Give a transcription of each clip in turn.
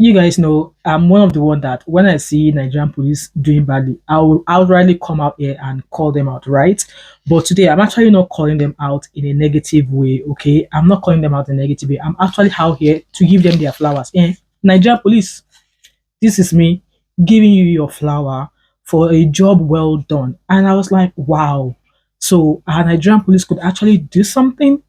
you guys know I'm one of the one that when I see Nigerian police doing badly, I'll outrightly come out here and call them out, right? But today I'm actually not calling them out in a negative way, okay? I'm not calling them out in a negative way. I'm actually out here to give them their flowers. Nigerian police, this is me giving you your flower for a job well done. And I was like, wow. So our Nigerian police could actually do something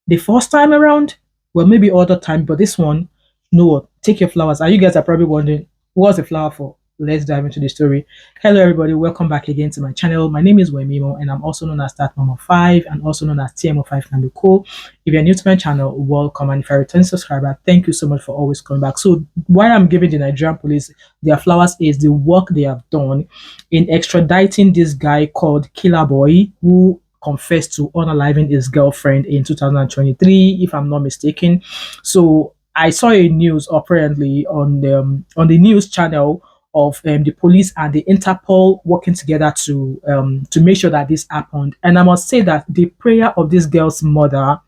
the first time around, well, maybe other time, but this one, no, take your flowers. And you guys are probably wondering, what's the flower for? Let's dive into the story. Hello, everybody. Welcome back again to my channel. My name is Wemimo, and I'm also known as Start Mama 5 and also known as TMO5 Nanduko. If you're new to my channel, welcome. And if you're a returning subscriber, thank you so much for always coming back. So, why I'm giving the Nigerian police their flowers is the work they have done in extraditing this guy called KillaBoi, who confessed to unaliving his girlfriend in 2023, if I'm not mistaken. So I saw a news apparently on the news channel of the police and the Interpol working together to make sure that this happened. And I must say that the prayer of this girl's mother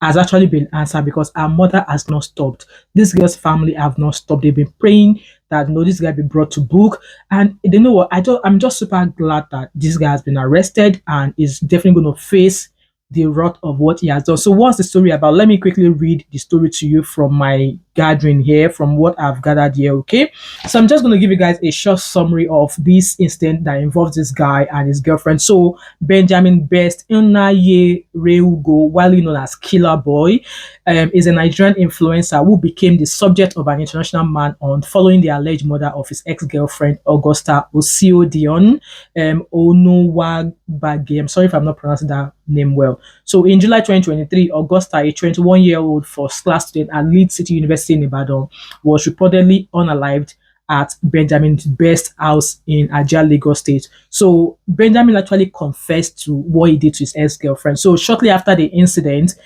has actually been answered because our mother has not stopped. This girl's family have not stopped. They've been praying that no, this guy be brought to book. And you know what? I'm just super glad that this guy has been arrested and is definitely going to face the wrath of what he has done. So what's the story about? Let me quickly read the story to you from my gathering here, from what I've gathered here, okay? So I'm just going to give you guys a short summary of this incident that involves this guy and his girlfriend. So Benjamin Best Unaye Reugo, widely known as KillaBoi, is a Nigerian influencer who became the subject of an international manhunt following the alleged murder of his ex-girlfriend Augusta Osiodion Onowabage. I'm sorry if I'm not pronouncing that name well. So in July 2023, Augusta, a 21-year-old first-class student at Leeds City University in Ibadan, was reportedly unalived at Benjamin's Best house in Ajah, Lagos State. So Benjamin actually confessed to what he did to his ex-girlfriend. So shortly after the incident,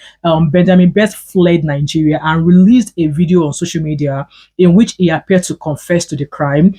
Benjamin Best fled Nigeria and released a video on social media in which he appeared to confess to the crime.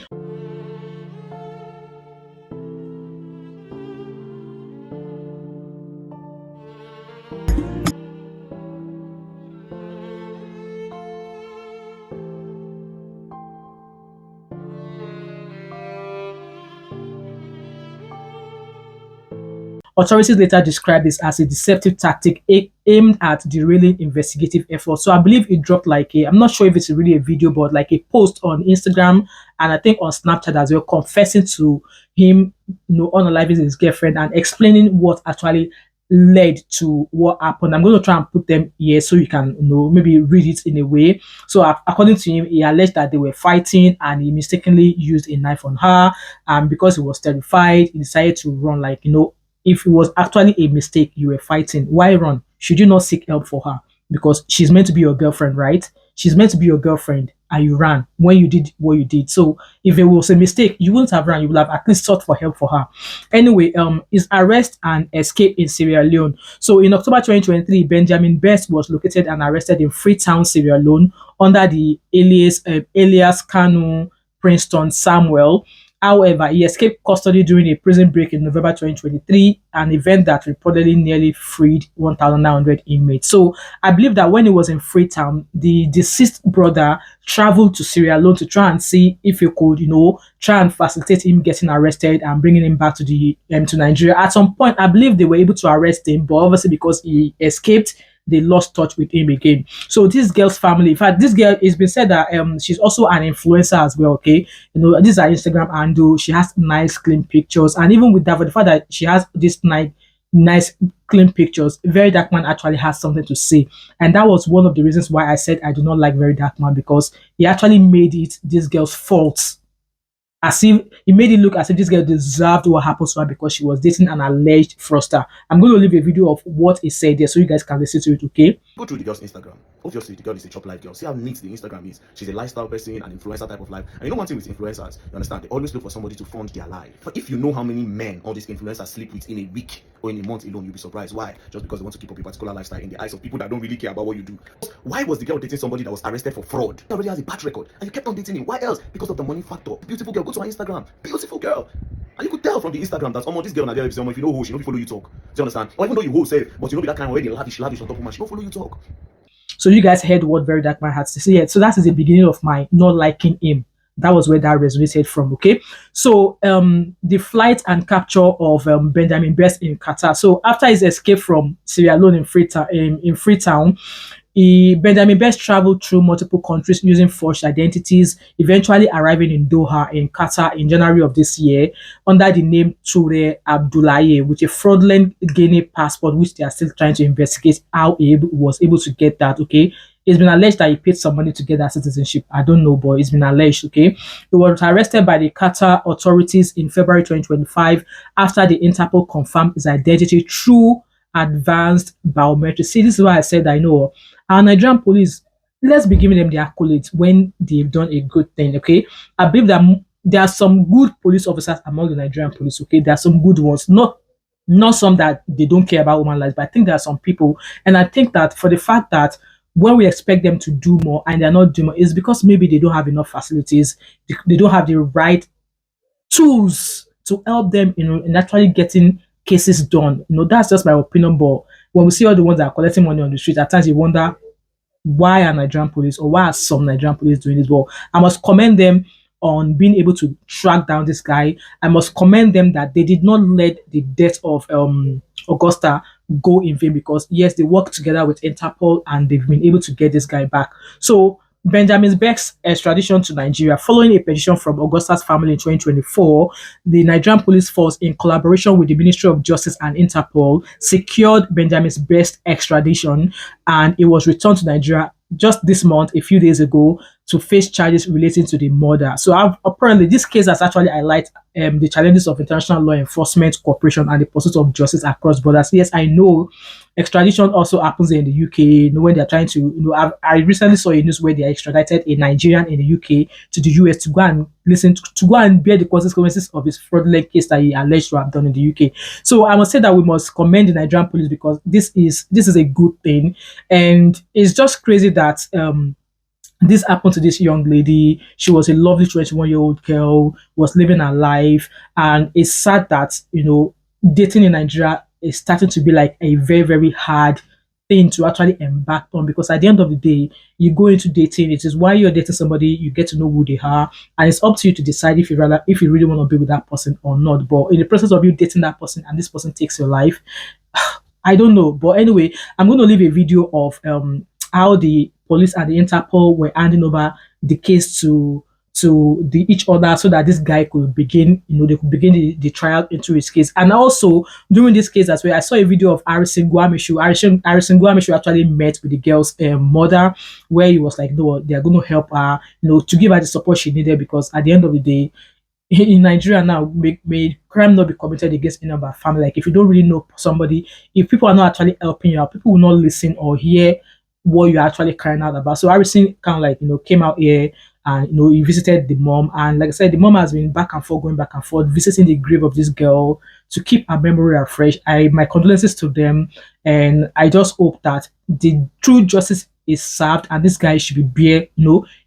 Authorities later described this as a deceptive tactic aimed at derailing investigative efforts. So I believe it dropped like I'm not sure if it's really a video, but like a post on Instagram and I think on Snapchat as well, confessing to him, unaliving his girlfriend and explaining what actually led to what happened. I'm going to try and put them here so you can, maybe read it in a way. So according to him, he alleged that they were fighting and he mistakenly used a knife on her. And because he was terrified, he decided to run if it was actually a mistake you were fighting, why run? Should you not seek help for her? Because she's meant to be your girlfriend, right? She's meant to be your girlfriend, and you ran when you did what you did. So if it was a mistake, you wouldn't have run. You would have at least sought for help for her. Anyway, his arrest and escape in Sierra Leone. So in October 2023, Benjamin Best was located and arrested in Freetown, Sierra Leone, under the alias Kanu Princeton Samuel. However, he escaped custody during a prison break in November 2023, an event that reportedly nearly freed 1,900 inmates. So I believe that when he was in Freetown, the deceased brother traveled to Sierra Leone to try and see if he could, try and facilitate him getting arrested and bringing him back to to Nigeria. At some point, I believe they were able to arrest him, but obviously because he escaped, they lost touch with him again. So this girl's family, in fact, this girl, it's been said that she's also an influencer as well. Okay, this is her Instagram handle. She has nice, clean pictures, and even with that, for the fact that she has this nice, clean pictures, Very Dark Man actually has something to say, and that was one of the reasons why I said I do not like Very Dark Man, because he actually made it this girl's fault. As if it made it look as if this girl deserved what happened to her because she was dating an alleged fraudster. I'm going to leave a video of what he said there so you guys can listen to it, okay? Go through the girl's Instagram. Obviously, the girl is a chop life girl. See how neat the Instagram is. She's a lifestyle person, an influencer type of life. And you know one thing with influencers, you understand, they always look for somebody to fund their life. But if you know how many men all these influencers sleep with in a week or in a month alone, you'll be surprised. Why? Just because they want to keep up a particular lifestyle in the eyes of people that don't really care about what you do. Why was the girl dating somebody that was arrested for fraud? He already has a bad record, and you kept on dating him. Why else? Because of the money factor. Beautiful girl, go to her Instagram. Beautiful girl. And you could tell from the Instagram that this girl Nigeria is if you know who, she don't follow you talk. Do you understand? Or even though you who say, but you know be that kind of way they lavish on top of man, she don't follow you talk. So you guys heard what Very Dark Man had to say. Yeah, so that is the beginning of my not liking him. That was where that resonated from. Okay, so the flight and capture of Benjamin Best in Qatar. So after his escape from Sierra Leone in Freetown, Benjamin Best traveled through multiple countries using forged identities, eventually arriving in Doha in Qatar in January of this year under the name Toure Abdoulaye with a fraudulent Guinea passport, which they are still trying to investigate how he was able to get that. Okay, it's been alleged that he paid some money to get that citizenship. I don't know, but it's been alleged. Okay, he was arrested by the Qatar authorities in February 2025 after the Interpol confirmed his identity through advanced biometrics. See, this is why I said I know our Nigerian police. Let's be giving them the accolades when they've done a good thing. Okay, I believe that there are some good police officers among the Nigerian police. Okay, there are some good ones, not some that they don't care about human lives, but I think there are some people, and I think that for the fact that when we expect them to do more and they're not doing more, is because maybe they don't have enough facilities, they don't have the right tools to help them, in actually getting cases done. That's just my opinion. But when we see all the ones that are collecting money on the street, at times you wonder why are Nigerian police or why are some Nigerian police doing this? Well, I must commend them on being able to track down this guy. I must commend them that they did not let the death of Augusta go in vain, because yes, they worked together with Interpol and they've been able to get this guy back. So Benjamin Beck's extradition to Nigeria, following a petition from Augusta's family in 2024, the Nigerian police force, in collaboration with the Ministry of Justice and Interpol, secured Benjamin Beck's extradition, and it was returned to Nigeria just this month, a few days ago, to face charges relating to the murder. So apparently, this case has actually highlighted the challenges of international law enforcement cooperation and the pursuit of justice across borders. Yes, I know extradition also happens in the UK. When they're trying to, I recently saw a news where they extradited a Nigerian in the UK to the US to go and to go and bear the consequences of his fraudulent case that he alleged to have done in the UK. So I must say that we must commend the Nigerian police, because this is a good thing, and it's just crazy that this happened to this young lady. She was a lovely 21-year-old girl, was living her life, and it's sad that dating in Nigeria is starting to be like a very, very hard thing to actually embark on, because at the end of the day, you go into dating. It is why you're dating somebody, you get to know who they are, and it's up to you to decide if you really want to be with that person or not. But in the process of you dating that person and this person takes your life, I don't know. But anyway, I'm going to leave a video of how the police and the Interpol were handing over the case to each other, so that this guy could begin, they could begin the trial into his case. And also during this case as well, I saw a video of Arisu Guamishu actually met with the girl's mother, where he was like, no, they are going to help her, to give her the support she needed, because at the end of the day, in Nigeria now, may crime not be committed against any of our family. Like, if you don't really know somebody, if people are not actually helping you out, people will not listen or hear what you're actually crying out about. So Harrison kind of like, came out here and, he visited the mom. And like I said, the mom has been going back and forth, visiting the grave of this girl to keep her memory fresh. My condolences to them. And I just hope that the true justice is served and this guy should he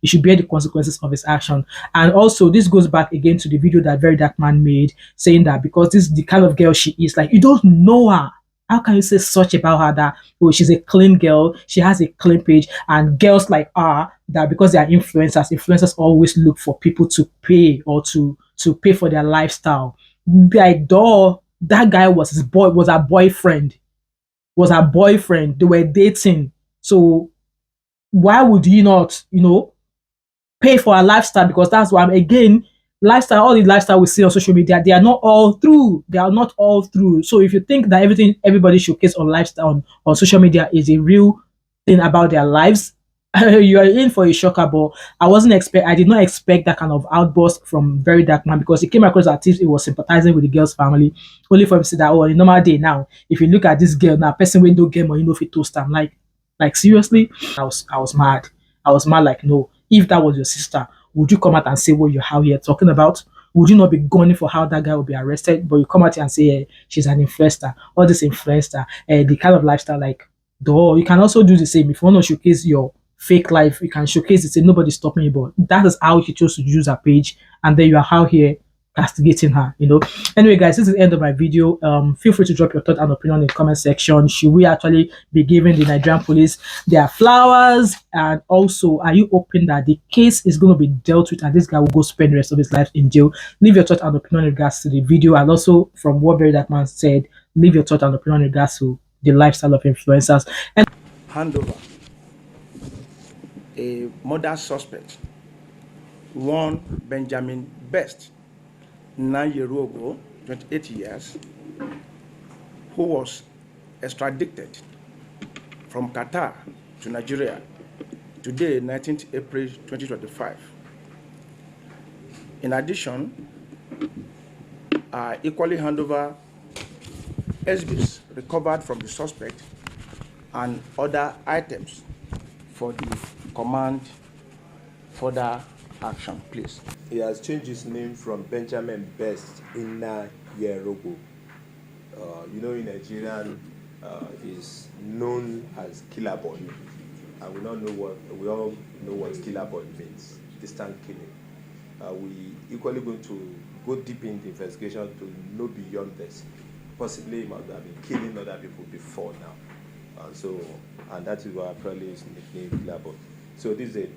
should bear the consequences of his action. And also, this goes back again to the video that Very Dark Man made, saying that because this is the kind of girl she is, like, you don't know her. How can you say such about her that, she's a clean girl, she has a clean page, and girls like her, that because they are influencers always look for people to pay or to pay for their lifestyle. Like, that guy was her boyfriend. They were dating. So why would you not, pay for a lifestyle? Because that's why, again, all the lifestyle we see on social media, they are not all true. So if you think that everybody showcase on lifestyle on social media is a real thing about their lives, you are in for a shocker. But I did not expect that kind of outburst from Very Dark Man, because he came across as if he was sympathizing with the girl's family, only for him to say that, on a normal day now, if you look at this girl now, person will no game or fit toast them. Like seriously, I was mad. Like, no, if that was your sister, would you come out and say what you're out here talking about? Would you not be gunning for how that guy will be arrested? But you come out here and say, she's an influencer, all this influencer, the kind of lifestyle, like, you can also do the same. If you want to showcase your fake life, you can showcase it, say nobody's stopping you. But that is how you chose to use a page, and then you are out here castigating her, you know. Anyway, guys, this is the end of my video. Feel free to drop your thought and opinion in the comment section. Should we actually be giving the Nigerian police their flowers? And also, are you hoping that the case is going to be dealt with and this guy will go spend the rest of his life in jail? Leave your thought and opinion in regards to the video, and also from what Very Dark Man said, leave your thought and opinion in regards to the lifestyle of influencers. And hand over a murder suspect, one Benjamin Best, 9-year ago, 28 years, who was extradited from Qatar to Nigeria today, 19th April 2025. In addition, I equally hand over SBs recovered from the suspect and other items for the command further action, please. He has changed his name from Benjamin Best in Yerogo. You know, in Nigerian, is known as KillaBoi. And we all know what KillaBoi means, distant killing. We equally going to go deep in the investigation to know beyond this. Possibly he might have been killing other people before now. And that is why probably his nickname KillaBoi. So this is an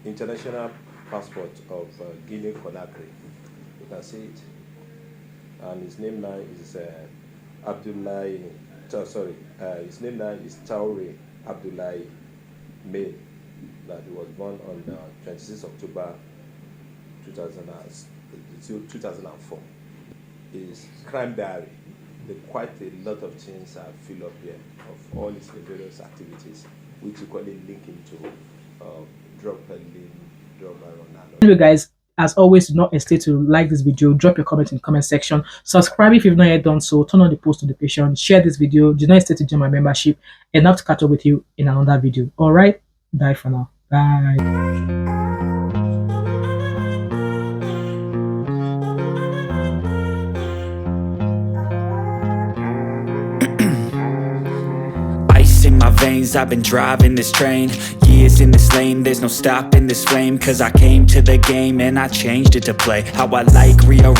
international passport of Guinea Conakry. You can see it. And his name now is his name now is Taure Abdullahi May. That he was born on 26 October 2004. His crime diary. Quite a lot of things are filled up here of all his various activities, which equally link into drug peddling, drug marijuana. anyway, guys, as always, do not hesitate to like this video, drop your comment in the comment section, subscribe if you've not yet done so, turn on the post notification, share this video, do not hesitate to join my membership, and I'll catch up with you in another video. All right, bye for now. Bye. In my veins, I've been driving this train, years in this lane, there's no stopping this flame, cause I came to the game and I changed it to play how I like, rearrange